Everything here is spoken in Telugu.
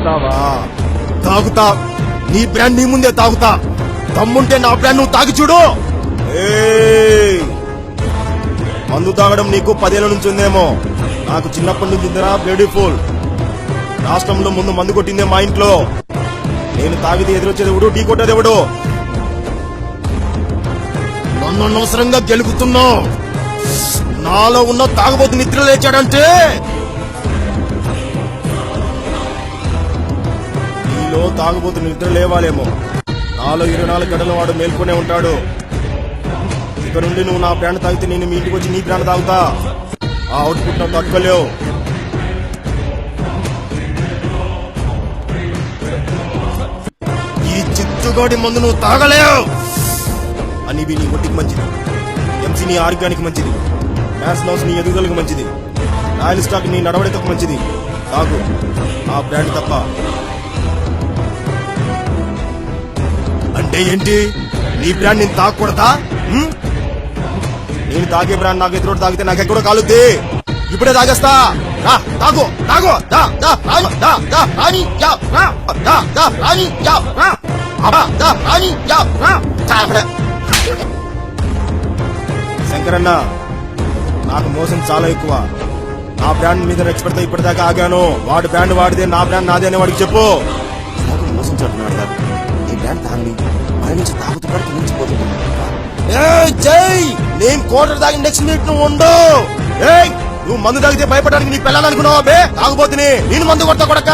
తాగుతావా? తాగుతా. నీ బ్రాండ్ నీ ముందే తాగుతా. దమ్ముంటే నా బ్రాండ్ నువ్వు తాగి చూడు. మందు తాగడం నీకు 10 ఏళ్ల నుంచి ఉందేమో. నాకు చిన్నప్పటి నుంచి ఉందిరా బ్యూటిఫుల్. రాష్ట్రంలో ముందు మందు కొట్టిందే మా ఇంట్లో. నేను తాగితే ఎదురొచ్చేది ఎవడు, ఢీ కొట్టేది ఎవడు? నన్ను అనవసరంగా గెలుగుతున్నావు. నాలో ఉన్న తాగబోతు నిద్ర లేచాడంటే నీలో తాగబోతు నిద్ర లేవాలేమో. నాలో 24 గంటల వాడు మేల్కొనే ఉంటాడు. ఇక నుండి నువ్వు నా బ్రాండ్ తాగితే నేను మీ ఇంటికి వచ్చి నీ బ్రాండ్ తాగుతా. ఆ అవుట్పుట్ నాకు తట్టుకోలేవు. ఈ చిత్తుగాడి మందు నువ్వు తాగలేవు. అనివి నీ ఒంటికి మంచిది, ఎంసీ నీ ఆరోగ్యానికి మంచిది, మ్యాథ్స్ నౌస్ నీ ఎదుగుదలకు మంచిది, రాయల్ స్టాక్ నీ నడవడికకు మంచిది. తాగు ఆ బ్రాండ్ తప్ప. అంటే ఏంటి? నీ బ్రాండ్ నేను తాగకూడదా? నేను తాగే బ్రాండ్ నాకు ఎదురు తాగితే నాకెక్కడో కాలుద్ది. ఇప్పుడే తాగేస్తా. తాగు తాగు. శంకరన్న, నాకు మోసం చాలా ఎక్కువ. నా బ్రాండ్ మీద రెచ్చిపెడితే ఇప్పటిదాకా ఆగాను. వాడి బ్రాండ్ వాడిదే, నా బ్రాండ్ నాదే అని వాడికి చెప్పు. మోసం చెప్తున్నాడు కదా. ఈ బ్రాండ్ తాగని వాడి నుంచి తాగుతున్నాడు, మించిపోతున్నాడు. నేను కోటర్ తాగిన నెక్స్ట్ మినిట్ నువ్వు ఉండు. నువ్వు మందు తాగితే భయపడడానికి నీ పిల్లలు అనుకున్నావా? తాగుబోతుని నేను మందు కొడతా కొడక.